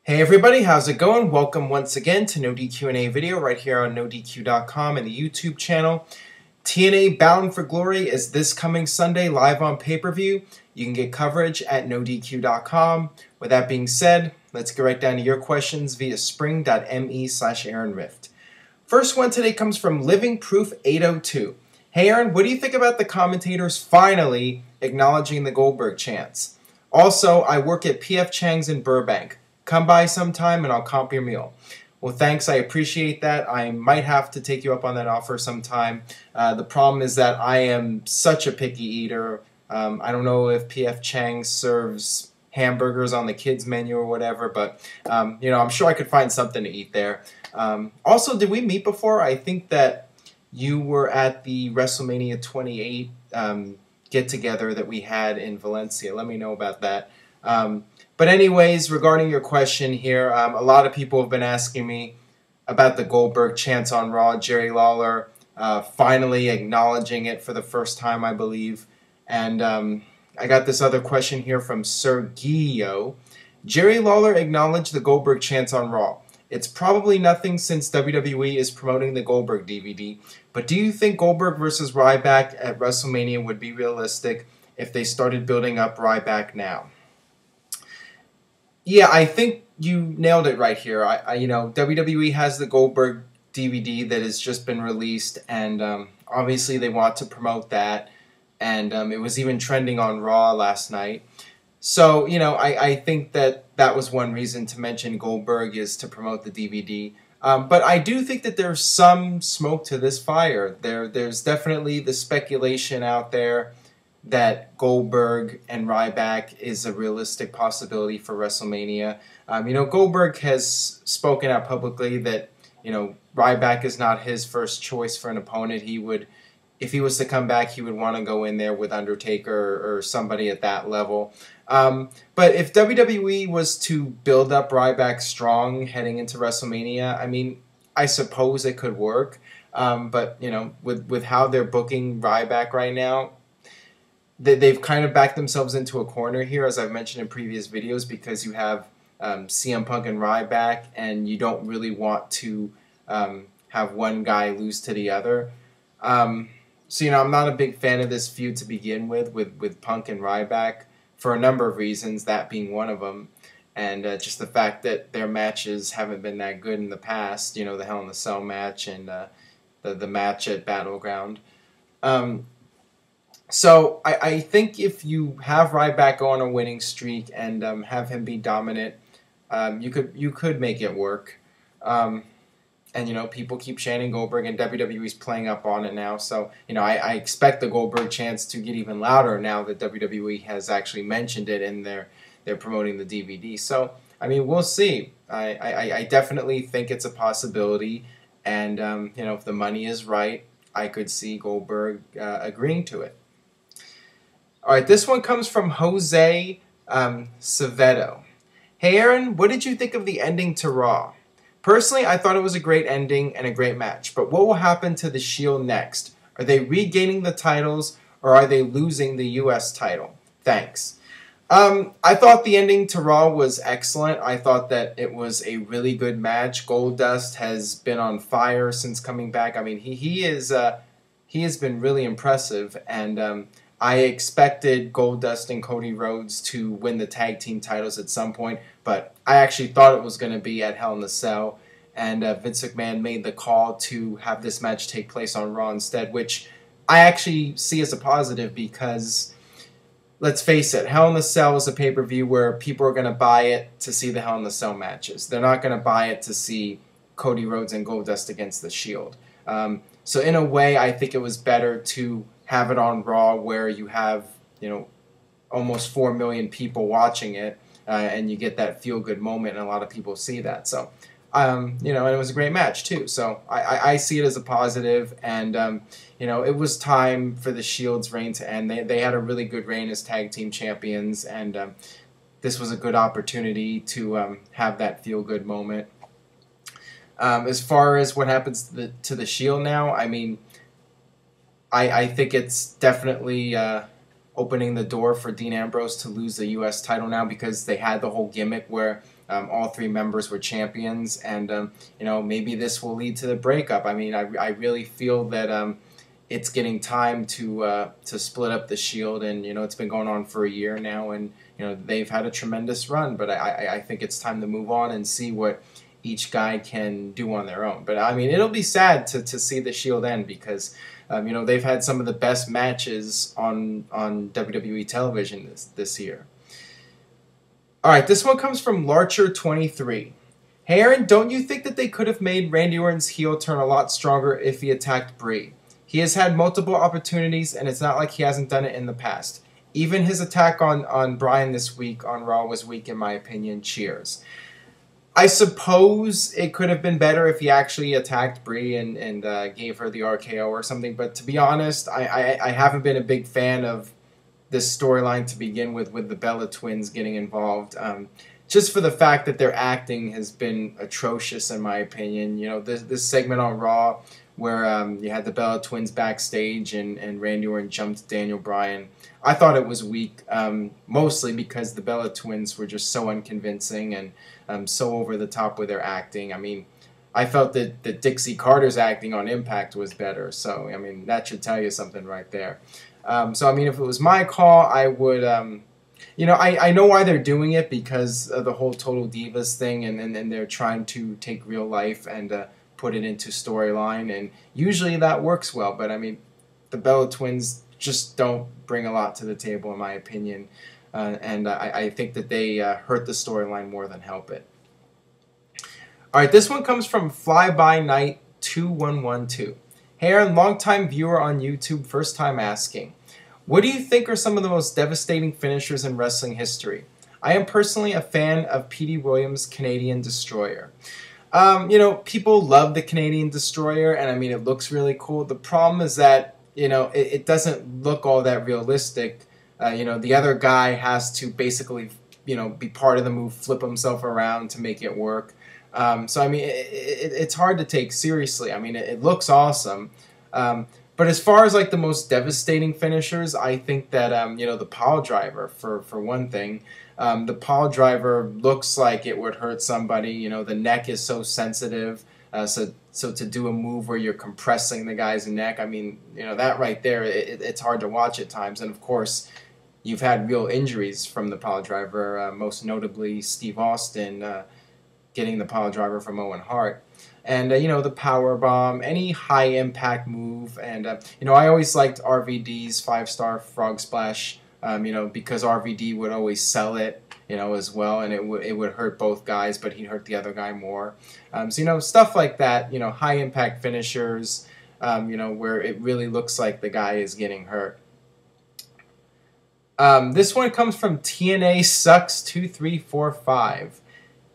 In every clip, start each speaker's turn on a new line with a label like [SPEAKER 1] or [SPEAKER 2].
[SPEAKER 1] Hey everybody, how's it going? Welcome once again to NoDQ&A video right here on NoDQ.com and the YouTube channel. TNA Bound for Glory is this coming Sunday live on pay-per-view. You can get coverage at NoDQ.com. With that being said, let's get right down to your questions via spring.me/AaronRift. First one today comes from Living Proof 802. Hey Aaron, what do you think about the commentators finally acknowledging the Goldberg chants? Also, I work at PF Chang's in Burbank. Come by sometime and I'll comp your meal. Well, thanks. I appreciate that. I might have to take you up on that offer sometime. The problem is that I am such a picky eater. I don't know if PF Chang serves hamburgers on the kids menu or whatever, but I'm sure I could find something to eat there. Also, did we meet before? I think that you were at the WrestleMania 28 get-together that we had in Valencia. Let me know about that. But anyways, regarding your question here, a lot of people have been asking me about the Goldberg chants on Raw. Jerry Lawler finally acknowledging it for the first time, I believe. And I got this other question here from Sergio. Jerry Lawler acknowledged the Goldberg chants on Raw. It's probably nothing since WWE is promoting the Goldberg DVD. But do you think Goldberg versus Ryback at WrestleMania would be realistic if they started building up Ryback now? Yeah, I think you nailed it right here. WWE has the Goldberg DVD that has just been released, and obviously they want to promote that, and it was even trending on Raw last night. So, I think that was one reason to mention Goldberg is to promote the DVD. But I do think that there's some smoke to this fire. There's definitely the speculation out there that Goldberg and Ryback is a realistic possibility for WrestleMania. Goldberg has spoken out publicly that, Ryback is not his first choice for an opponent. If he was to come back, he would want to go in there with Undertaker or somebody at that level. But if WWE was to build up Ryback strong heading into WrestleMania, I suppose it could work. But, with how they're booking Ryback right now, they've kind of backed themselves into a corner here, as I've mentioned in previous videos, because you have CM Punk and Ryback, and you don't really want to have one guy lose to the other. I'm not a big fan of this feud to begin with Punk and Ryback for a number of reasons, that being one of them, and just the fact that their matches haven't been that good in the past, the Hell in a Cell match and the match at Battleground. So I think if you have Ryback go on a winning streak and have him be dominant, you could make it work. And people keep chanting Goldberg, and WWE's playing up on it now. So I expect the Goldberg chants to get even louder now that WWE has actually mentioned it and they're promoting the DVD. So we'll see. I definitely think it's a possibility, and if the money is right, I could see Goldberg agreeing to it. All right, this one comes from Jose Savedo. Hey, Aaron, what did you think of the ending to Raw? Personally, I thought it was a great ending and a great match, but what will happen to the Shield next? Are they regaining the titles, or are they losing the U.S. title? Thanks. I thought the ending to Raw was excellent. I thought that it was a really good match. Goldust has been on fire since coming back. He has been really impressive, and I expected Goldust and Cody Rhodes to win the tag team titles at some point, but I actually thought it was going to be at Hell in a Cell, and Vince McMahon made the call to have this match take place on Raw instead, which I actually see as a positive because, let's face it, Hell in a Cell is a pay-per-view where people are going to buy it to see the Hell in a Cell matches. They're not going to buy it to see Cody Rhodes and Goldust against the Shield. So in a way, I think it was better to have it on Raw where you have, almost 4 million people watching it, and you get that feel-good moment, and a lot of people see that. So, and it was a great match, too. So I see it as a positive, and, it was time for the Shield's reign to end. They had a really good reign as tag team champions, and this was a good opportunity to have that feel-good moment. As far as what happens to the Shield now, I think it's definitely opening the door for Dean Ambrose to lose the U.S. title now, because they had the whole gimmick where all three members were champions, and you know, maybe this will lead to the breakup. I mean, I really feel that it's getting time to split up the Shield, and you know, it's been going on for a year now, and you know, they've had a tremendous run, but I think it's time to move on and see what each guy can do on their own. But I mean, it'll be sad to see the Shield end, because you know, they've had some of the best matches on WWE television this year. All right, this one comes from Larcher23. Hey Aaron, don't you think that they could have made Randy Orton's heel turn a lot stronger if he attacked Brie? He has had multiple opportunities, and it's not like he hasn't done it in the past. Even his attack on Bryan this week on Raw was weak, in my opinion. Cheers. I suppose it could have been better if he actually attacked Brie and gave her the RKO or something. But to be honest, I haven't been a big fan of this storyline to begin with the Bella twins getting involved. Just for the fact that their acting has been atrocious, in my opinion. You know, this segment on Raw where you had the Bella twins backstage and Randy Orton jumped Daniel Bryan. I thought it was weak, mostly because the Bella twins were just so unconvincing and so over the top with their acting. I mean, I felt that Dixie Carter's acting on Impact was better. So, I mean, that should tell you something right there. So, I mean, if it was my call, I would, you know, I know why they're doing it, because of the whole Total Divas thing, and they're trying to take real life and put it into storyline, and usually that works well. But, I mean, the Bella twins just don't bring a lot to the table, in my opinion. And I think that they hurt the storyline more than help it. All right, this one comes from FlyByNight2112. Hey Aaron, long-time viewer on YouTube, first time asking. What do you think are some of the most devastating finishers in wrestling history? I am personally a fan of P.D. Williams' Canadian Destroyer. You know, people love the Canadian Destroyer, and I mean, it looks really cool. The problem is that, you know, it doesn't look all that realistic. You know, the other guy has to basically, you know, be part of the move, flip himself around to make it work. So, I mean, it's hard to take seriously. I mean, it looks awesome. But as far as, like, the most devastating finishers, I think that, you know, the pile driver, for one thing. The pile driver looks like it would hurt somebody. You know, the neck is so sensitive. So to do a move where you're compressing the guy's neck, I mean, you know, that right there, it's hard to watch at times. And, of course, you've had real injuries from the pile driver, most notably Steve Austin getting the pile driver from Owen Hart. And, you know, the power bomb, any high-impact move. And, you know, I always liked RVD's 5-star frog splash, you know, because RVD would always sell it, you know, as well. And it would hurt both guys, but he'd hurt the other guy more. So, you know, stuff like that, you know, high-impact finishers, you know, where it really looks like the guy is getting hurt. This one comes from TNA Sucks 2345.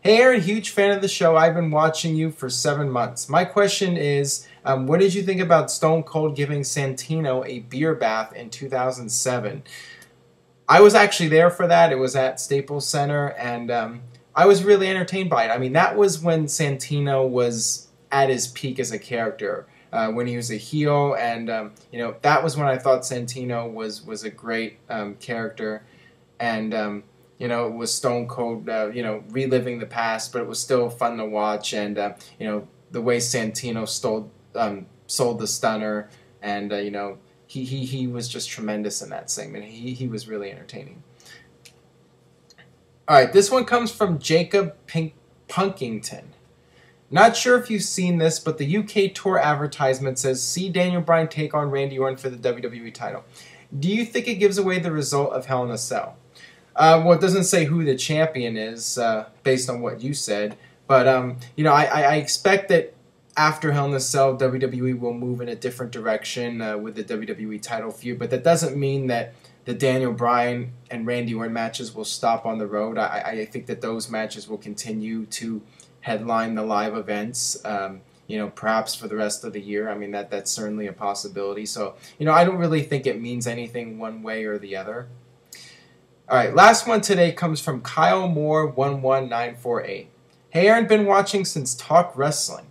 [SPEAKER 1] Hey Aaron, huge fan of the show. I've been watching you for 7 months. My question is, what did you think about Stone Cold giving Santino a beer bath in 2007? I was actually there for that. It was at Staples Center, and I was really entertained by it. I mean, that was when Santino was at his peak as a character, when he was a heel, and you know, that was when I thought Santino was a great character, and you know, it was Stone Cold, you know, reliving the past, but it was still fun to watch. And, you know, the way Santino sold the stunner, and, you know, he was just tremendous in that segment. He was really entertaining. All right, this one comes from Jacob Punkington. Not sure if you've seen this, but the UK tour advertisement says, see Daniel Bryan take on Randy Orton for the WWE title. Do you think it gives away the result of Hell in a Cell? Well, it doesn't say who the champion is, based on what you said. But, you know, I expect that after Hell in a Cell, WWE will move in a different direction with the WWE title feud. But that doesn't mean that the Daniel Bryan and Randy Orton matches will stop on the road. I think that those matches will continue to headline the live events, you know, perhaps for the rest of the year. I mean, that's certainly a possibility. So, you know, I don't really think it means anything one way or the other. All right, last one today comes from Kyle Moore 11948. Hey Aaron, been watching since Talk Wrestling.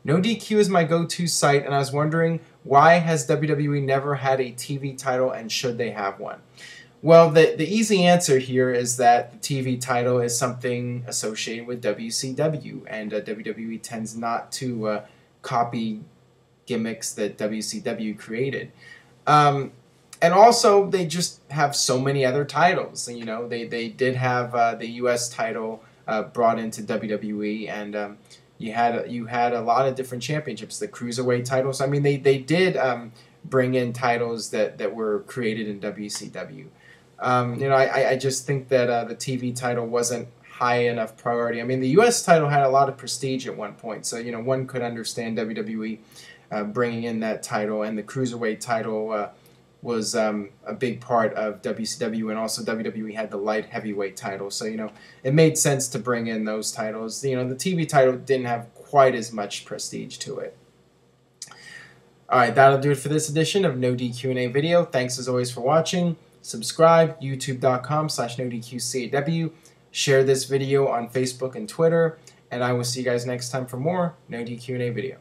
[SPEAKER 1] NoDQ is my go-to site, and I was wondering, why has WWE never had a TV title, and should they have one? Well, the easy answer here is that the TV title is something associated with WCW, and WWE tends not to copy gimmicks that WCW created. And also, they just have so many other titles. You know, they did have the U.S. title brought into WWE, and you had a lot of different championships, the cruiserweight titles. I mean, they did bring in titles that were created in WCW. You know, I just think that the TV title wasn't high enough priority. I mean, the U.S. title had a lot of prestige at one point, so you know one could understand WWE bringing in that title, and the cruiserweight title was a big part of WCW, and also WWE had the light heavyweight title, so you know it made sense to bring in those titles. You know, the TV title didn't have quite as much prestige to it. All right, that'll do it for this edition of No DQ&A video. Thanks as always for watching. Subscribe, youtube.com/NoDQ&AV. Share this video on Facebook and Twitter, and I will see you guys next time for more No DQ&A video.